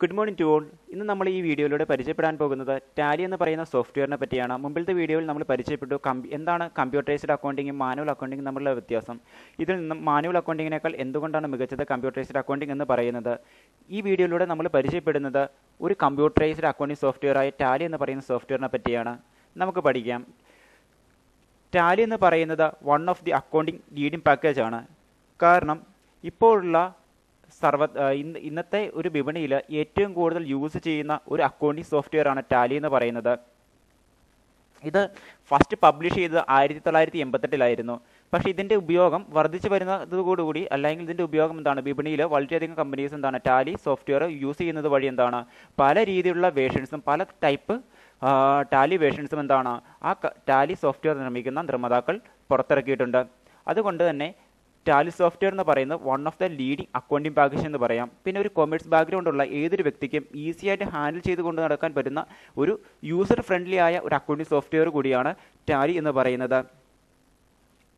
Good morning to all. ഇന്ന് നമ്മൾ ഈ വീഡിയോയിലൂടെ പരിചയപ്പെടാൻ പോകുന്നത് ടാലി എന്ന് പറയുന്ന സോഫ്റ്റ്വെയറിനെ പറ്റിയാണ്. മുമ്പിലത്തെ വീഡിയോയിൽ നമ്മൾ പരിചയപ്പെട്ടു എന്താണ് കമ്പ്യൂട്ടറൈസ്ഡ് അക്കൗണ്ടിങ്ങും മാനുവൽ അക്കൗണ്ടിങ്ങും തമ്മിലുള്ള വ്യത്യാസം. ഇതിൽ നിന്നും മാനുവൽ അക്കൗണ്ടിങ്ങിനേക്കാൾ എന്തുകൊണ്ടാണ് മികച്ചത് കമ്പ്യൂട്ടറൈസ്ഡ് അക്കൗണ്ടിംഗ് എന്ന് പറയുന്നത്. ഈ വീഡിയോയിലൂടെ നമ്മൾ പരിചയപ്പെടുന്നത് ഒരു കമ്പ്യൂട്ടറൈസ്ഡ് അക്കൗണ്ടിംഗ് സോഫ്റ്റ്വെയറായ ടാലി എന്ന് പറയുന്ന സോഫ്റ്റ്വെയറിനെ പറ്റിയാണ്. നമുക്ക് പഠിക്കാം. ടാലി എന്ന് പറയുന്നത് one of the accounting leading package ആണ്. കാരണം ഇപ്പോഴുള്ള ഇന്നത്തെ ഒരു വിപണിയിൽ ഏറ്റവും കൂടുതൽ യൂസ് ചെയ്യുന്ന ഒരു അക്കൗണ്ടിംഗ് സോഫ്റ്റ്വെയർ ആണ് ടാലി എന്ന് പറയുന്നത്. ഇത് ഫസ്റ്റ് പബ്ലിഷ് ചെയ്തത് 1988 പക്ഷേ ഇതിൻ്റെ ഉപയോഗം വർദ്ധിച്ചു വരുന്നതോടുകൂടി, അല്ലെങ്കിൽ ഇതിൻ്റെ ഉപയോഗം എന്താണ്, വിപണിയിൽ വളരെയധികം കമ്പനീസ് എന്താണ് ടാലി സോഫ്റ്റ്വെയർ യൂസ് ചെയ്യുന്നത് വഴി എന്താണ് പല രീതിയിലുള്ള വേർഷൻസും പല ടൈപ്പ് ടാലി വേർഷൻസും എന്താണ് ആ ടാലി സോഫ്റ്റ്വെയർ നിർമ്മിക്കുന്ന നിർമ്മാതാക്കൾ പുറത്തിറക്കിയിട്ടുണ്ട്. അതുകൊണ്ട് തന്നെ ടാലി സോഫ്റ്റ്വെയർ എന്ന് പറയുന്നത് one of the leading accounting package എന്ന് പറയാം. പിന്നെ ഒരു കൊമേഴ്സ് ബാക്ക്ഗ്രൗണ്ട് ഉള്ള ഏതൊരു വ്യക്തിക്കും ഈസി ആയിട്ട് ഹാൻഡിൽ ചെയ്തുകൊണ്ട് നടക്കാൻ പറ്റുന്ന ഒരു യൂസർ ഫ്രണ്ട്ലി ആയ ഒരു അക്കൗണ്ടിംഗ് സോഫ്റ്റ്വെയർ കൂടിയാണ് ടാലി എന്ന് പറയുന്നത്.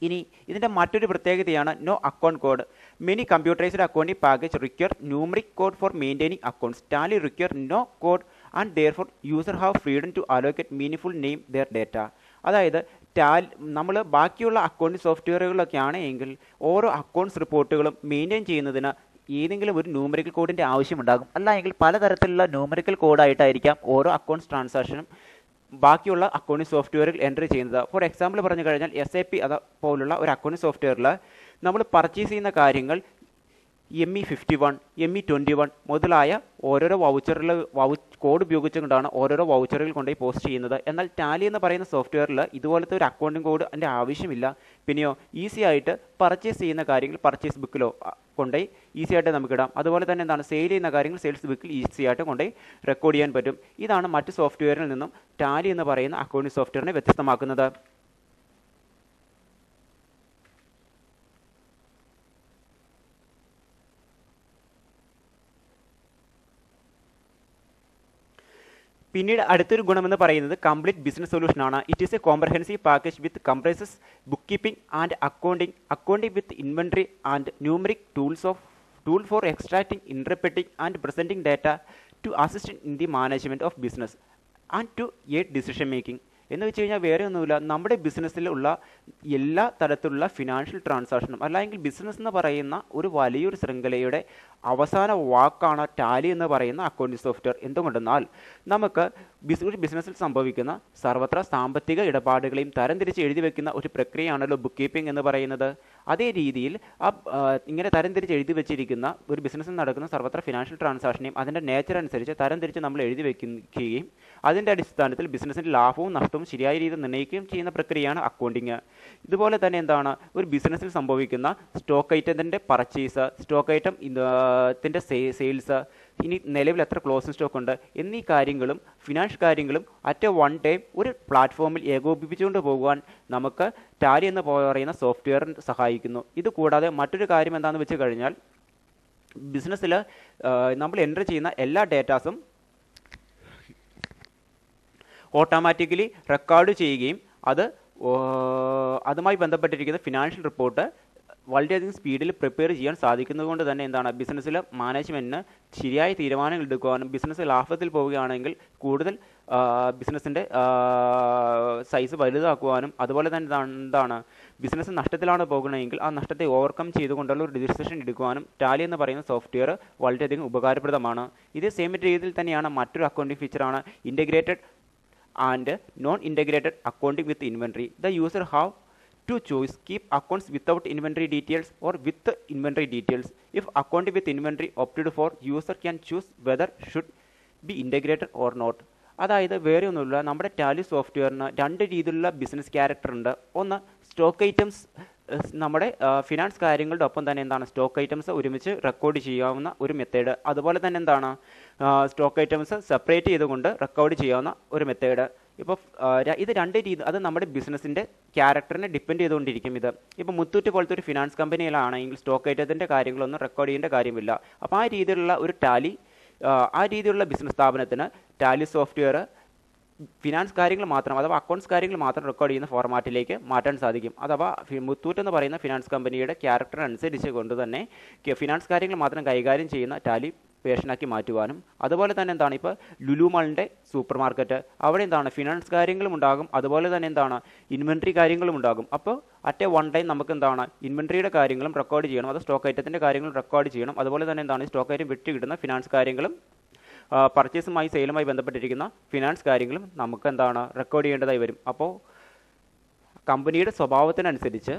ഇനി ഇതിൻ്റെ മറ്റൊരു പ്രത്യേകതയാണ് no account code. Many computerised accounting package require numeric code for maintaining accounts. Tally require no code and therefore user have freedom to allocate meaning name their data. അതായത് നമ്മൾ ബാക്കിയുള്ള അക്കൗണ്ടിംഗ് സോഫ്റ്റ്വെയറുകളൊക്കെ ആണെങ്കിൽ ഓരോ അക്കൗണ്ട്സ് റിപ്പോർട്ടുകളും മെയിൻറ്റെയിൻ ചെയ്യുന്നതിന് ഏതെങ്കിലും ഒരു numerical കോഡിൻ്റെ ആവശ്യമുണ്ടാകും. അല്ലെങ്കിൽ പലതരത്തിലുള്ള ന്യൂമറിക്കൽ കോഡായിട്ടായിരിക്കാം ഓരോ അക്കൗണ്ട്സ് ട്രാൻസാക്ഷനും ബാക്കിയുള്ള അക്കൗണ്ടിംഗ് സോഫ്റ്റ്വെയറുകൾ എൻട്രി ചെയ്യുന്നത്. ഫോർ എക്സാമ്പിൾ പറഞ്ഞു കഴിഞ്ഞാൽ SAP പോലുള്ള ഒരു അക്കൗണ്ടിംഗ് സോഫ്റ്റ്വെയറിൽ നമ്മൾ പർച്ചേസ് ചെയ്യുന്ന കാര്യങ്ങൾ ME51, ME21 മുതലായ ഓരോരോ കോഡ് ഉപയോഗിച്ചുകൊണ്ടാണ് ഓരോരോ വൗച്ചറുകൾ കൊണ്ടുപോയി പോസ്റ്റ് ചെയ്യുന്നത്. എന്നാൽ ടാലി എന്ന് പറയുന്ന സോഫ്റ്റ്വെയറിൽ ഇതുപോലത്തെ ഒരു അക്കൗണ്ടിംഗ് കോഡ് അതിൻ്റെ ആവശ്യമില്ല. പിന്നെയോ ഈസി ആയിട്ട് പർച്ചേസ് ചെയ്യുന്ന കാര്യങ്ങൾ പർച്ചേസ് ബുക്കിലോ കൊണ്ടുപോയി ഈസി ആയിട്ട് നമുക്കിടാം. അതുപോലെ തന്നെ എന്താണ് സെയിൽ ചെയ്യുന്ന കാര്യങ്ങൾ സെയിൽസ് ബുക്കിൽ ഈസി ആയിട്ട് കൊണ്ടുപോയി റെക്കോർഡ് ചെയ്യാൻ പറ്റും. ഇതാണ് മറ്റ് സോഫ്റ്റ്വെയറിൽ നിന്നും ടാലി എന്ന് പറയുന്ന അക്കൗണ്ടിംഗ് സോഫ്റ്റ്വെയറിനെ വ്യത്യസ്തമാക്കുന്നത്. പിന്നീട് അടുത്തൊരു ഗുണമെന്ന് പറയുന്നത് കംപ്ലീറ്റ് ബിസിനസ് സൊല്യൂഷൻ ആണ്. It is A comprehensive package with comprises book keeping and accounting with inventory and numeric tool for extracting, interpreting and presenting data to assist in the management of business and to aid decision making. എന്ന് വെച്ച് കഴിഞ്ഞാൽ വേറെ ഒന്നുമില്ല, നമ്മുടെ ബിസിനസ്സിലുള്ള എല്ലാ തരത്തിലുള്ള financial ട്രാൻസാക്ഷനും അല്ലെങ്കിൽ business എന്ന് പറയുന്ന ഒരു വലിയൊരു ശൃംഖലയുടെ അവസാന വാക്കാണ് ടാലി എന്ന് പറയുന്ന അക്കൗണ്ടിംഗ് സോഫ്റ്റ്വെയർ. എന്തുകൊണ്ടെന്നാൽ നമുക്ക് ഒരു ബിസിനസ്സിൽ സംഭവിക്കുന്ന സർവത്ര സാമ്പത്തിക ഇടപാടുകളെയും തരംതിരിച്ച് എഴുതി വെക്കുന്ന ഒരു പ്രക്രിയയാണല്ലോ ബുക്ക് കീപ്പിംഗ് എന്ന് പറയുന്നത്. അതേ രീതിയിൽ ഇങ്ങനെ തരംതിരിച്ച് എഴുതി വെച്ചിരിക്കുന്ന ഒരു ബിസിനസ്സിൽ നടക്കുന്ന സർവത്ര ഫിനാൻഷ്യൽ ട്രാൻസാക്ഷനെയും അതിൻ്റെ നേച്ചർ അനുസരിച്ച് തരംതിരിച്ച് നമ്മൾ എഴുതി വെക്കുകയും അതിൻ്റെ അടിസ്ഥാനത്തിൽ ബിസിനസ്സിൻ്റെ ലാഭവും നഷ്ടവും ശരിയായ രീതിയിൽ നിർണ്ണയിക്കുകയും ചെയ്യുന്ന പ്രക്രിയയാണ് അക്കൗണ്ടിങ്. ഇതുപോലെ തന്നെ എന്താണ് ഒരു ബിസിനസ്സിൽ സംഭവിക്കുന്ന സ്റ്റോക്ക് ഐറ്റത്തിൻ്റെ പർച്ചേസ്, സ്റ്റോക്ക് ഐറ്റം ത്തിൻ്റെ സെയിൽസ്, ഇനി നിലവിൽ എത്ര ക്ലോസിംഗ് സ്റ്റോക്ക് ഉണ്ട് എന്നീ കാര്യങ്ങളും ഫിനാൻഷ്യൽ കാര്യങ്ങളും അറ്റ് വൺ ടൈം ഒരു പ്ലാറ്റ്ഫോമിൽ ഏകോപിപ്പിച്ചുകൊണ്ട് പോകുവാൻ നമുക്ക് ടാലി എന്ന് പറയുന്ന സോഫ്റ്റ്വെയർ സഹായിക്കുന്നു. ഇതുകൂടാതെ മറ്റൊരു കാര്യം എന്താണെന്ന് വെച്ച് കഴിഞ്ഞാൽ ബിസിനസ്സിൽ നമ്മൾ എൻ്റർ ചെയ്യുന്ന എല്ലാ ഡേറ്റാസും ഓട്ടോമാറ്റിക്കലി റെക്കോർഡ് ചെയ്യുകയും അതുമായി ബന്ധപ്പെട്ടിരിക്കുന്ന ഫിനാൻഷ്യൽ റിപ്പോർട്ട് വളരെയധികം സ്പീഡിൽ പ്രിപ്പയർ ചെയ്യാൻ സാധിക്കുന്നത് കൊണ്ട് തന്നെ എന്താണ് ബിസിനസ്സിൽ മാനേജ്മെൻറ്റിന് ശരിയായ തീരുമാനങ്ങൾ എടുക്കുവാനും ബിസിനസ് ലാഭത്തിൽ പോവുകയാണെങ്കിൽ കൂടുതൽ ബിസിനസ്സിൻ്റെ സൈസ് വലുതാക്കുവാനും അതുപോലെ തന്നെ എന്താണ് ബിസിനസ് നഷ്ടത്തിലാണ് പോകുന്നതെങ്കിൽ ആ നഷ്ടത്തെ ഓവർകം ചെയ്തുകൊണ്ടുള്ള ഒരു ഡിസിഷൻ എടുക്കുവാനും ടാലി എന്ന് പറയുന്ന സോഫ്റ്റ്വെയർ വളരെയധികം ഉപകാരപ്രദമാണ്. ഇതേ സെയിം രീതിയിൽ തന്നെയാണ് മറ്റൊരു അക്കൗണ്ടിംഗ് ഫീച്ചറാണ് integrated and non integrated accounting with inventory. The user have to choose keep accounts without inventory details or with inventory details. If account with inventory opted for, user can choose whether should be integrated or not. അതായത് വേറെ ഒന്നുമില്ല, നമ്മുടെ Tally സോഫ്റ്റ്വെയറിന് രണ്ട് രീതിയിലുള്ള business character ഉണ്ട്. ഒന്ന് stock items, നമ്മുടെ finance കാര്യങ്ങളുടെ ഒപ്പം തന്നെ എന്താണ് സ്റ്റോക്ക് ഐറ്റംസ് ഒരുമിച്ച് റെക്കോർഡ് ചെയ്യാവുന്ന ഒരു മെത്തേഡ്. അതുപോലെ തന്നെ എന്താണ് സ്റ്റോക്ക് ഐറ്റംസ് സെപ്പറേറ്റ് ചെയ്തുകൊണ്ട് റെക്കോർഡ് ചെയ്യാവുന്ന ഒരു മെത്തേഡ്. ഇപ്പോൾ ഇത് രണ്ട് രീതി അത് നമ്മുടെ ബിസിനസ്സിൻ്റെ ക്യാരക്ടറിനെ ഡിപ്പെൻഡ് ചെയ്തുകൊണ്ടിരിക്കും. ഇപ്പോൾ മുത്തൂറ്റ് പോലത്തെ ഒരു ഫിനാൻസ് കമ്പനിയിലാണെങ്കിൽ സ്റ്റോക്ക് ഐറ്റത്തിൻ്റെ കാര്യങ്ങളൊന്നും റെക്കോർഡ് ചെയ്യേണ്ട കാര്യമില്ല. അപ്പോൾ ആ രീതിയിലുള്ള ഒരു ടാലി ആ രീതിയിലുള്ള ബിസിനസ് സ്ഥാപനത്തിന് ടാലി സോഫ്റ്റ്വെയർ ഫിനാൻസ് കാര്യങ്ങൾ മാത്രം അഥവാ അക്കൗണ്ട്സ് കാര്യങ്ങൾ മാത്രം റെക്കോർഡ് ചെയ്യുന്ന ഫോർമാറ്റിലേക്ക് മാറ്റാൻ സാധിക്കും. അഥവാ മുത്തൂറ്റ് എന്ന് പറയുന്ന ഫിനാൻസ് കമ്പനിയുടെ ക്യാരക്ടർ അനുസരിച്ച് കൊണ്ട് തന്നെ ഫിനാൻസ് കാര്യങ്ങൾ മാത്രം കൈകാര്യം ചെയ്യുന്ന ടാലി വേർഷനാക്കി മാറ്റുവാനും അതുപോലെ തന്നെ എന്താണ് ഇപ്പോൾ ലുലു മാളിൻ്റെ സൂപ്പർ മാർക്കറ്റ് അവിടെ എന്താണ് ഫിനാൻസ് കാര്യങ്ങളും ഉണ്ടാകും, അതുപോലെ തന്നെ എന്താണ് ഇൻവെൻട്രി കാര്യങ്ങളും ഉണ്ടാകും. അപ്പോൾ അറ്റ് എ വൺ ടൈം നമുക്ക് എന്താണ് ഇൻവെൻട്രിയുടെ കാര്യങ്ങളും റെക്കോർഡ് ചെയ്യണം, അത് സ്റ്റോക്ക് ഐറ്റത്തിൻ്റെ കാര്യങ്ങളും റെക്കോർഡ് ചെയ്യണം. അതുപോലെ തന്നെ എന്താണ് സ്റ്റോക്ക് ഐറ്റം വിറ്റ് കിട്ടുന്ന ഫിനാൻസ് കാര്യങ്ങളും പർച്ചേസുമായി സെയിലുമായി ബന്ധപ്പെട്ടിരിക്കുന്ന ഫിനാൻസ് കാര്യങ്ങളും നമുക്ക് എന്താണ് റെക്കോർഡ് ചെയ്യേണ്ടതായി വരും. അപ്പോൾ കമ്പനിയുടെ സ്വഭാവത്തിനനുസരിച്ച്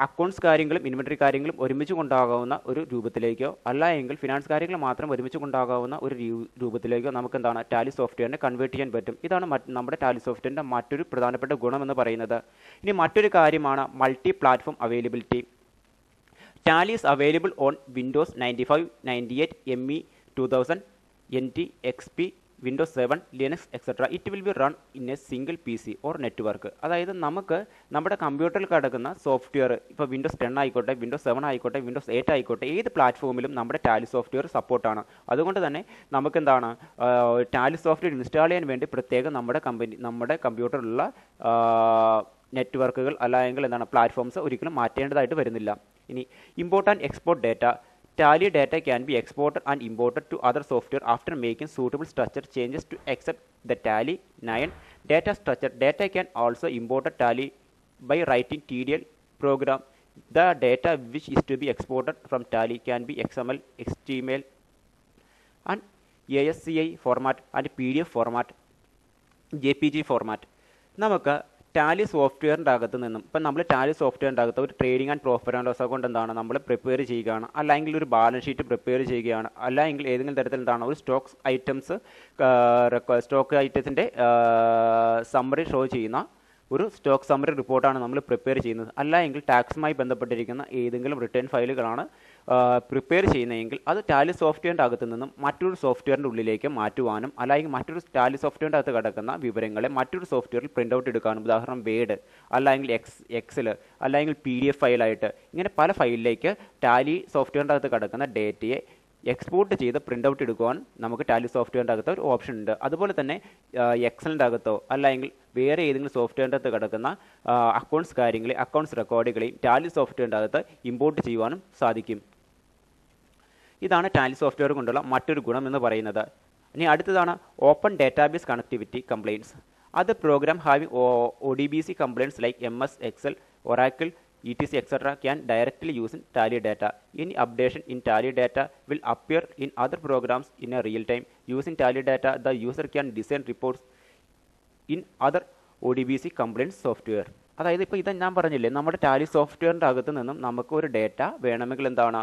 അക്കൗണ്ട്സ് കാര്യങ്ങളും ഇൻവെൻട്രി കാര്യങ്ങളും ഒരുമിച്ച് കൊണ്ടാകാവുന്ന ഒരു രൂപത്തിലേക്കോ അല്ല എങ്കിൽ ഫിനാൻസ് കാര്യങ്ങൾ മാത്രം ഒരുമിച്ച് കൊണ്ടാകാവുന്ന ഒരു രൂപത്തിലേക്കോ നമുക്ക് എന്താണ് ടാലി സോഫ്റ്റ്വെയറിനെ കൺവേർട്ട് ചെയ്യാൻ പറ്റും. ഇതാണ് നമ്മുടെ ടാലി സോഫ്റ്റ്വെയറിൻ്റെ മറ്റൊരു പ്രധാനപ്പെട്ട ഗുണമെന്ന് പറയുന്നത്. ഇനി മറ്റൊരു കാര്യമാണ് multi platform availability. Tally is available on Windows 95, 98, ME 2000, NT, XP, Windows 7, Linux etcetera. It will be run in A single PC or network. അതായത് നമുക്ക് നമ്മുടെ കമ്പ്യൂട്ടറിൽ കിടക്കുന്ന സോഫ്റ്റ്വെയർ ഇപ്പോൾ വിൻഡോസ് 10 ആയിക്കോട്ടെ, വിൻഡോസ് 7 ആയിക്കോട്ടെ, വിൻഡോസ് 8 ആയിക്കോട്ടെ, ഏത് പ്ലാറ്റ്ഫോമിലും നമ്മുടെ ടാലി സോഫ്റ്റ്വെയർ സപ്പോർട്ടാണ്. അതുകൊണ്ട് തന്നെ നമുക്ക് എന്താണ് ടാലി സോഫ്റ്റ്വെയർ ഇൻസ്റ്റാൾ ചെയ്യാൻ വേണ്ടി പ്രത്യേകം നമ്മുടെ കമ്പ്യൂട്ടറിലുള്ള നെറ്റ്വർക്കുകൾ അല്ലെങ്കിൽ എന്താണ് പ്ലാറ്റ്ഫോംസ് ഒരിക്കലും മാറ്റേണ്ടതായിട്ട് വരുന്നില്ല. ഇനി import and export data. Tally data can be exported and imported to other software after making suitable structure changes to accept the Tally 9 data structure. Data can also import Tally by writing TDL program. The data which is to be exported from Tally can be XML, HTML, and ASCII format and PDF format, JPG format. നമുക്ക് Tally സോഫ്റ്റ്വെയറിൻ്റെ അകത്ത് നിന്നും ഇപ്പം നമ്മൾ Tally സോഫ്റ്റ്വെയറിൻ്റെ അകത്ത് ഒരു trading and profit and loss account എന്താണ് നമ്മൾ പ്രിപ്പയർ ചെയ്യുകയാണ്, അല്ലെങ്കിൽ ഒരു ബാലൻസ് ഷീറ്റ് പ്രിപ്പയർ ചെയ്യുകയാണ്, അല്ലെങ്കിൽ ഏതെങ്കിലും തരത്തിൽ എന്താണ് ഒരു സ്റ്റോക്ക് ഐറ്റത്തിൻ്റെ സമ്മറി ഷോ ചെയ്യുന്ന ഒരു സ്റ്റോക്ക് സമ്മറി റിപ്പോർട്ടാണ് നമ്മൾ പ്രിപ്പയർ ചെയ്യുന്നത്. അല്ല എങ്കിൽ ടാക്സുമായി ബന്ധപ്പെട്ടിരിക്കുന്ന ഏതെങ്കിലും റിട്ടേൺ ഫയലുകളാണ് പ്രിപ്പയർ ചെയ്യുന്നതെങ്കിൽ അത് ടാലി സോഫ്റ്റ്വെയറിൻ്റെ അകത്ത് നിന്നും മറ്റൊരു സോഫ്റ്റ്വെയറിൻ്റെ ഉള്ളിലേക്ക് മാറ്റുവാനും അല്ലെങ്കിൽ മറ്റൊരു ടാലി സോഫ്റ്റ്വെയറിൻ്റെ അകത്ത് കിടക്കുന്ന വിവരങ്ങളെ മറ്റൊരു സോഫ്റ്റ്വെയറിൽ പ്രിൻ്റ് ഔട്ട് എടുക്കാനും, ഉദാഹരണം വേഡ് അല്ലെങ്കിൽ എക്സൽ അല്ലെങ്കിൽ PDF ഫയലായിട്ട് ഇങ്ങനെ പല ഫയലിലേക്ക് ടാലി സോഫ്റ്റ്വെയറിൻ്റെ അകത്ത് കിടക്കുന്ന ഡേറ്റയെ എക്സ്പോർട്ട് ചെയ്ത് പ്രിൻ്റ് ഔട്ട് എടുക്കുവാൻ നമുക്ക് ടാലി സോഫ്റ്റ്വെയറിൻ്റെ അകത്ത് ഒരു ഓപ്ഷൻ ഉണ്ട്. അതുപോലെ തന്നെ എക്സലിൻ്റെ അകത്തോ അല്ലെങ്കിൽ വേറെ ഏതെങ്കിലും സോഫ്റ്റ്വെയറിൻ്റെ അകത്ത് കിടക്കുന്ന അക്കൗണ്ട്സ് റെക്കോർഡുകളെയും ടാലി സോഫ്റ്റ്വെയറിൻ്റെ അകത്ത് ഇമ്പോർട്ട് ചെയ്യുവാനും സാധിക്കും. ഇതാണ് ടാലി സോഫ്റ്റ്വെയർ കൊണ്ടുള്ള മറ്റൊരു ഗുണം എന്ന് പറയുന്നത്. ഇനി അടുത്തതാണ് ഓപ്പൺ ഡേറ്റാബേസ് കണക്ടിവിറ്റി കംപ്ലയിൻസ്. അത് program having ODBC complaints like MS Excel, Oracle, etc. etc. can directly use in Tally data. Any updation in Tally data will appear in other programs in a real time. Using Tally data, the user can design reports in other ODBC complaints software. അതായത് ഇപ്പോൾ ഇത് ഞാൻ പറഞ്ഞില്ലേ, നമ്മുടെ Tally സോഫ്റ്റ്വെയറിൻ്റെ അകത്ത് നിന്നും നമുക്ക് ഒരു ഡേറ്റ വേണമെങ്കിൽ എന്താണ്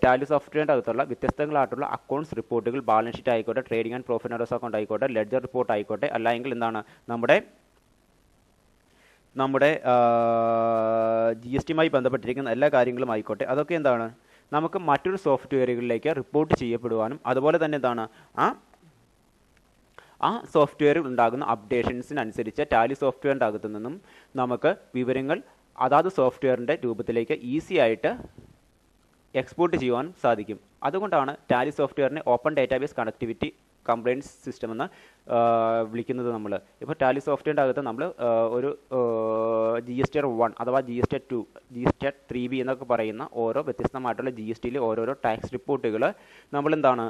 ടാലി സോഫ്റ്റ്വെയറിൻ്റെ അകത്തുള്ള വ്യത്യസ്തങ്ങളായിട്ടുള്ള അക്കൗണ്ട്സ് റിപ്പോർട്ടുകൾ, ബാലൻസ് ഷീറ്റ് ആയിക്കോട്ടെ, trading and profit and loss account ആയിക്കോട്ടെ, ലെഡ്ജർ റിപ്പോർട്ട് ആയിക്കോട്ടെ, അല്ലെങ്കിൽ എന്താണ് നമ്മുടെ GSTയുമായി ബന്ധപ്പെട്ടിരിക്കുന്ന എല്ലാ കാര്യങ്ങളും ആയിക്കോട്ടെ, അതൊക്കെ എന്താണ് നമുക്ക് മറ്റൊരു സോഫ്റ്റ്വെയറുകളിലേക്ക് റിപ്പോർട്ട് ചെയ്യപ്പെടുവാനും അതുപോലെ തന്നെ എന്താണ് ആ സോഫ്റ്റ്വെയറിൽ ഉണ്ടാകുന്ന അപ്ഡേഷൻസിനനുസരിച്ച് ടാലി സോഫ്റ്റ്വെയറിൻ്റെ അകത്തു നിന്നും നമുക്ക് വിവരങ്ങൾ അതാത് സോഫ്റ്റ്വെയറിൻ്റെ രൂപത്തിലേക്ക് ഈസി ആയിട്ട് എക്സ്പോർട്ട് ചെയ്യുവാനും സാധിക്കും. അതുകൊണ്ടാണ് ടാലി സോഫ്റ്റ്വെയറിനെ open database connectivity compliance system എന്ന് വിളിക്കുന്നത്. നമ്മൾ ഇപ്പോൾ ടാലി സോഫ്റ്റ്വെയറിൻ്റെ അകത്ത് നമ്മൾ ഒരു GSTR 1 അഥവാ GSTR 2, GSTR 3B എന്നൊക്കെ പറയുന്ന ഓരോ വ്യത്യസ്തമായിട്ടുള്ള GSTയിലെ ഓരോരോ ടാക്സ് റിപ്പോർട്ടുകൾ നമ്മൾ എന്താണ്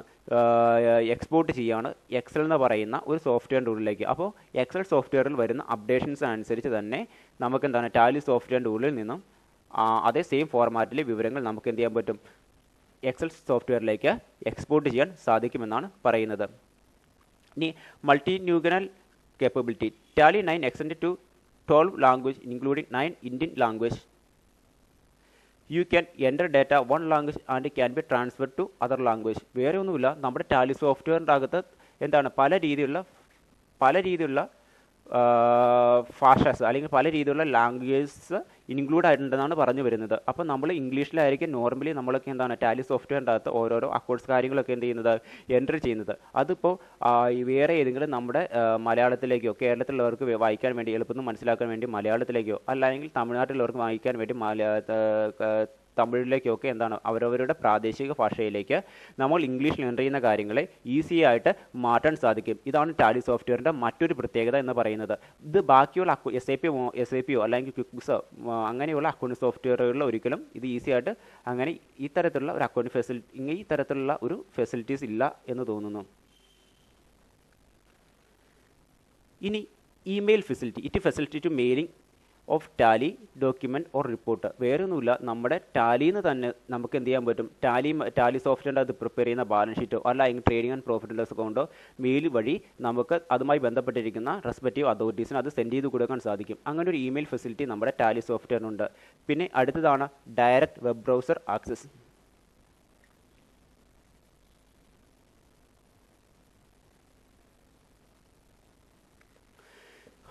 എക്സ്പോർട്ട് ചെയ്യുകയാണ് എക്സൽ എന്ന് പറയുന്ന ഒരു സോഫ്റ്റ്വെയറിൻ്റെ ഉള്ളിലേക്ക്. അപ്പോൾ എക്സൽ സോഫ്റ്റ്വെയറിൽ വരുന്ന അപ്ഡേഷൻസ് അനുസരിച്ച് തന്നെ നമുക്ക് എന്താണ് ടാലി സോഫ്റ്റ്വെയറിൻ്റെ ഉള്ളിൽ നിന്നും അതേ സെയിം ഫോർമാറ്റിലെ വിവരങ്ങൾ നമുക്ക് എന്ത് ചെയ്യാൻ പറ്റും, എക്സൽ സോഫ്റ്റ്വെയറിലേക്ക് എക്സ്പോർട്ട് ചെയ്യാൻ സാധിക്കുമെന്നാണ് പറയുന്നത്. ഇനി മൾട്ടിന്യൂഗണൽ capability. Tally 9 extended to 12 language including 9 Indian language. You can enter data one language and can be transferred to other language. വേറെ ഒന്നുമില്ല, നമ്മുടെ ടാലി സോഫ്റ്റ്വെയറിൻ്റെ അകത്ത് എന്താണ് പല രീതിയിലുള്ള ഭാഷാസ് അല്ലെങ്കിൽ പല രീതിയിലുള്ള ലാംഗ്വേജസ് ഇൻക്ലൂഡ് ആയിട്ടുണ്ടെന്നാണ് പറഞ്ഞു വരുന്നത്. അപ്പോൾ നമ്മൾ ഇംഗ്ലീഷിലായിരിക്കും നോർമലി നമ്മളൊക്കെ എന്താണ് ടാലി സോഫ്റ്റ്വെയറിൻ്റെ അകത്ത് ഓരോരോ അക്കൗണ്ട്സ് കാര്യങ്ങളൊക്കെ എന്ത് ചെയ്യുന്നത് എൻട്രി ചെയ്യുന്നത്. അതിപ്പോൾ വേറെ ഏതെങ്കിലും നമ്മുടെ മലയാളത്തിലേക്കോ കേരളത്തിലുള്ളവർക്ക് വായിക്കാൻ വേണ്ടി എളുപ്പം മനസ്സിലാക്കാൻ വേണ്ടി മലയാളത്തിലേക്കോ അല്ലെങ്കിൽ തമിഴ്നാട്ടിലുള്ളവർക്ക് വായിക്കാൻ വേണ്ടി തമിഴിലേക്കൊക്കെ എന്താണ് അവരവരുടെ പ്രാദേശിക ഭാഷയിലേക്ക് നമ്മൾ ഇംഗ്ലീഷിൽ എൻ്റർ ചെയ്യുന്ന കാര്യങ്ങളെ ഈസി ആയിട്ട് മാറ്റാൻ സാധിക്കും. ഇതാണ് ടാലി സോഫ്റ്റ്വെയറിൻ്റെ മറ്റൊരു പ്രത്യേകത എന്ന് പറയുന്നത്. ഇത് ബാക്കിയുള്ള SAP അല്ലെങ്കിൽ ക്വിക്ബുക്സോ അങ്ങനെയുള്ള അക്കൗണ്ട് സോഫ്റ്റ്വെയറുകളിൽ ഒരിക്കലും ഇത് ഈസി ആയിട്ട് അങ്ങനെ ഈ തരത്തിലുള്ള ഒരു ഈ തരത്തിലുള്ള ഒരു ഫെസിലിറ്റീസ് ഇല്ല എന്ന് തോന്നുന്നു. ഇനി email facility. It facility to mailing of Tally document or report. വേറെ ഒന്നുമില്ല, നമ്മുടെ ടാലിയിൽ നിന്ന് തന്നെ നമുക്ക് എന്ത് ചെയ്യാൻ പറ്റും, ടാലി സോഫ്റ്റ്വെയറിൻ്റെ അത് പ്രിപ്പയർ ചെയ്യുന്ന ബാലൻസ് ഷീറ്റോ അല്ലെങ്കിൽ trading and profit and loss അക്കൗണ്ടോ മെയിൽ വഴി നമുക്ക് അതുമായി ബന്ധപ്പെട്ടിരിക്കുന്ന റെസ്പെക്റ്റീവ് അതോറിറ്റീസിന് അത് സെൻഡ് ചെയ്ത് കൊടുക്കാൻ സാധിക്കും. അങ്ങനെ ഒരു ഇമെയിൽ ഫെസിലിറ്റി നമ്മുടെ ടാലി സോഫ്റ്റ്വെയറിനുണ്ട്. പിന്നെ അടുത്തതാണ് ഡയറക്റ്റ് വെബ് ബ്രൗസർ ആക്സസ്.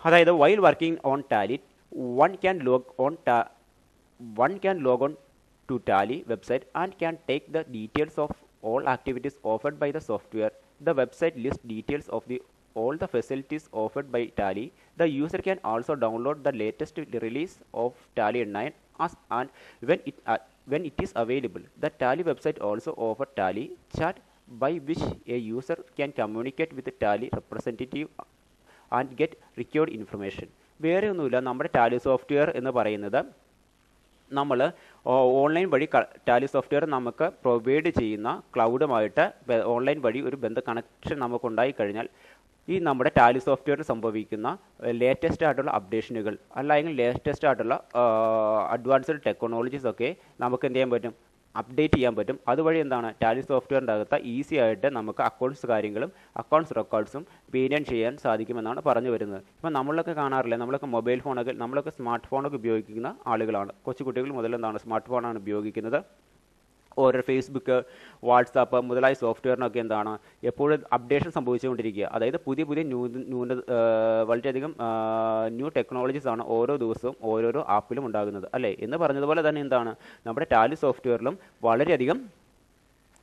അതായത് while working on Tally one can log on to Tally website and can take the details of all activities offered by the software. The website lists details of all the facilities offered by Tally. The user can also download the latest release of Tally 9 and when it is available. The Tally website also offers Tally chat by which a user can communicate with the Tally representative and get required information. വേറെ ഒന്നുമില്ല, നമ്മുടെ Tally software എന്ന് പറയുന്നത് നമ്മൾ online വഴി Tally software നമുക്ക് provide ചെയ്യുന്ന ക്ലൗഡുമായിട്ട് online വഴി ഒരു കണക്ഷൻ നമുക്കുണ്ടായി കഴിഞ്ഞാൽ ഈ നമ്മുടെ ടാലി സോഫ്റ്റ്വെയറിൽ സംഭവിക്കുന്ന ലേറ്റസ്റ്റ് ആയിട്ടുള്ള അപ്ഡേഷനുകൾ അല്ലെങ്കിൽ ലേറ്റസ്റ്റ് ആയിട്ടുള്ള അഡ്വാൻസ്ഡ് ടെക്നോളജീസ് ഒക്കെ നമുക്ക് എന്ത് ചെയ്യാൻ പറ്റും, അപ്ഡേറ്റ് ചെയ്യാൻ പറ്റും. അതുവഴി എന്താണ് ടാലി സോഫ്റ്റ്വെയറിൻ്റെ അകത്ത് ഈസി ആയിട്ട് നമുക്ക് അക്കൗണ്ട്സ് കാര്യങ്ങളും അക്കൗണ്ട്സ് റെക്കോർഡ്സും മെയിൻറ്റെയിൻ ചെയ്യാൻ സാധിക്കുമെന്നാണ് പറഞ്ഞു വരുന്നത്. ഇപ്പം നമ്മളൊക്കെ കാണാറില്ല, നമ്മളൊക്കെ മൊബൈൽ ഫോണൊക്കെ നമ്മളൊക്കെ സ്മാർട്ട് ഫോണൊക്കെ ഉപയോഗിക്കുന്ന ആളുകളാണ്. കൊച്ചുകുട്ടികൾ മുതൽ എന്താണ് സ്മാർട്ട് ഫോണാണ് ഉപയോഗിക്കുന്നത്. ഓരോ ഫേസ്ബുക്ക്, വാട്സാപ്പ് മുതലായ സോഫ്റ്റ്വെയറിനൊക്കെ എന്താണ് എപ്പോഴും അപ്ഡേഷൻ സംഭവിച്ചുകൊണ്ടിരിക്കുക. അതായത് പുതിയ വളരെയധികം ന്യൂ ടെക്നോളജീസ് ആണ് ഓരോ ദിവസവും ഓരോരോ ആപ്പിലും ഉണ്ടാകുന്നത് അല്ലേ. എന്ന് പറഞ്ഞതുപോലെ തന്നെ എന്താണ് നമ്മുടെ ടാലി സോഫ്റ്റ്വെയറിലും വളരെയധികം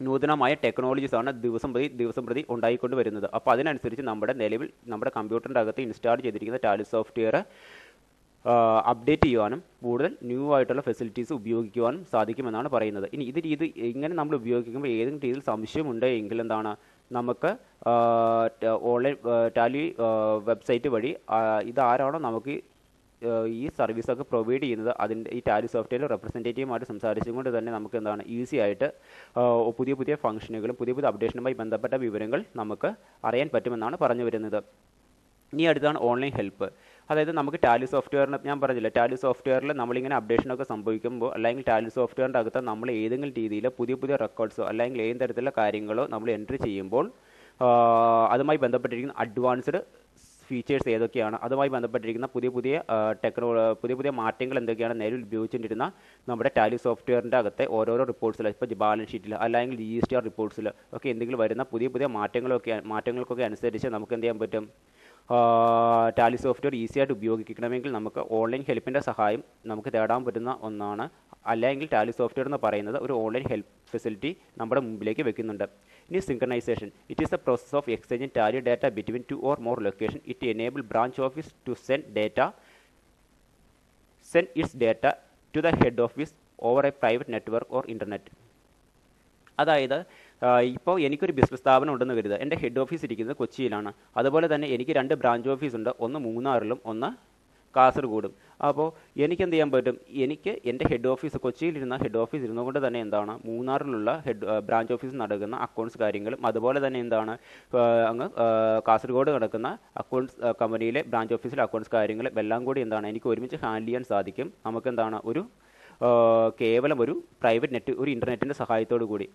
നൂതനമായ ടെക്നോളജീസ് ആണ് ദിവസം പ്രതി ഉണ്ടായിക്കൊണ്ട് വരുന്നത്. അപ്പോൾ അതിനനുസരിച്ച് നമ്മുടെ കമ്പ്യൂട്ടറിൻ്റെ അകത്ത് ഇൻസ്റ്റാൾ ചെയ്തിരിക്കുന്ന ടാലി സോഫ്റ്റ്വെയർ അപ്ഡേറ്റ് ചെയ്യുവാനും കൂടുതൽ ന്യൂ ആയിട്ടുള്ള ഫെസിലിറ്റീസ് ഉപയോഗിക്കുവാനും സാധിക്കുമെന്നാണ് പറയുന്നത്. ഇനി ഇങ്ങനെ നമ്മൾ ഉപയോഗിക്കുമ്പോൾ ഏതെങ്കിലും രീതിയിൽ സംശയമുണ്ട് എങ്കിൽ എന്താണ് നമുക്ക് ഓൺലൈൻ ടാലി വെബ്സൈറ്റ് വഴി ഇതാരാണോ നമുക്ക് ഈ സർവീസൊക്കെ പ്രൊവൈഡ് ചെയ്യുന്നത് ഈ ടാലി സോഫ്റ്റ്വെയർ റെപ്രസെൻറ്റേറ്റീവുമായിട്ട് സംസാരിച്ചുകൊണ്ട് തന്നെ നമുക്ക് എന്താണ് ഈസി ആയിട്ട് പുതിയ ഫംഗ്ഷനുകളും പുതിയ അപ്ഡേഷനുമായി ബന്ധപ്പെട്ട വിവരങ്ങൾ നമുക്ക് അറിയാൻ പറ്റുമെന്നാണ് പറഞ്ഞു വരുന്നത്. ഇനി അടുത്താണ് ഓൺലൈൻ ഹെൽപ്പ്. അതായത് നമുക്ക് ടാലി സോഫ്റ്റ്വെയറിന് ഞാൻ പറഞ്ഞില്ല, ടാലി സോഫ്റ്റ്വെയറിൽ നമ്മളിങ്ങനെ അപ്ഡേഷനൊക്കെ സംഭവിക്കുമ്പോൾ അല്ലെങ്കിൽ ടാലി സോഫ്റ്റ്വെയറിൻ്റെ അകത്ത് നമ്മൾ ഏതെങ്കിലും രീതിയിൽ പുതിയ റെക്കോർഡ്സോ അല്ലെങ്കിൽ ഏത് തരത്തിലുള്ള കാര്യങ്ങളോ നമ്മൾ എൻട്രി ചെയ്യുമ്പോൾ അതുമായി ബന്ധപ്പെട്ടിരിക്കുന്ന അഡ്വാൻസ്ഡ് ഫീച്ചേഴ്സ് ഏതൊക്കെയാണ്, അതുമായി ബന്ധപ്പെട്ടിരിക്കുന്ന പുതിയ മാറ്റങ്ങൾ എന്തൊക്കെയാണ് നിലവിൽ ഉപയോഗിച്ചുകൊണ്ടിരുന്ന നമ്മുടെ ടാലി സോഫ്റ്റ്വെയറിൻ്റെ അകത്തെ ഓരോരോ റിപ്പോർട്ട്സിൽ, ഇപ്പോൾ ബാലൻസ് ഷീറ്റിൽ അല്ലെങ്കിൽ GSTR റിപ്പോർട്ട്സിൽ ഒക്കെ എന്തെങ്കിലും വരുന്ന പുതിയ മാറ്റങ്ങൾക്കൊക്കെ അനുസരിച്ച് നമുക്ക് എന്ത് ചെയ്യാൻ പറ്റും, ടാലി സോഫ്റ്റ്വെയർ ഈസി ആയിട്ട് ഉപയോഗിക്കണമെങ്കിൽ നമുക്ക് ഓൺലൈൻ ഹെൽപ്പിൻ്റെ സഹായം നമുക്ക് തേടാൻ പറ്റുന്ന ഒന്നാണ്. അല്ലെങ്കിൽ ടാലി സോഫ്റ്റ്വെയർ എന്ന് പറയുന്നത് ഒരു ഓൺലൈൻ ഹെൽപ്പ് ഫെസിലിറ്റി നമ്മുടെ മുമ്പിലേക്ക് വെക്കുന്നുണ്ട്. ഇനി synchronisation. It is a process of exchanging Tally data between 2 or more location. It enable branch office to send its data to the head office over a private network or internet. അതായത് ഇപ്പോൾ എനിക്കൊരു business സ്ഥാപനം ഉണ്ടെന്ന് കരുതുക. എൻ്റെ head office ഇരിക്കുന്നത് കൊച്ചിയിലാണ്. അതുപോലെ തന്നെ എനിക്ക് 2 ബ്രാഞ്ച് ഓഫീസുണ്ട്, ഒന്ന് മൂന്നാറിലും ഒന്ന് കാസർഗോഡും. അപ്പോൾ എനിക്ക് എന്ത് ചെയ്യാൻ പറ്റും, എനിക്ക് എൻ്റെ കൊച്ചിയിലിരുന്ന ഹെഡ് ഓഫീസ് ഇരുന്നുകൊണ്ട് തന്നെ എന്താണ് മൂന്നാറിലുള്ള ബ്രാഞ്ച് ഓഫീസ് നടക്കുന്ന അക്കൗണ്ട്സ് കാര്യങ്ങളും അതുപോലെ തന്നെ എന്താണ് അങ്ങ് കാസർഗോഡ് നടക്കുന്ന അക്കൗണ്ട്സ് കമ്പനിയിലെ ബ്രാഞ്ച് ഓഫീസിലെ അക്കൗണ്ട്സ് കാര്യങ്ങളും എല്ലാം കൂടി എന്താണ് എനിക്ക് ഒരുമിച്ച് ഹാൻഡിൽ ചെയ്യാൻ സാധിക്കും. നമുക്ക് എന്താണ് കേവലം ഒരു പ്രൈവറ്റ് ഒരു ഇൻ്റർനെറ്റിൻ്റെ സഹായത്തോടു കൂടി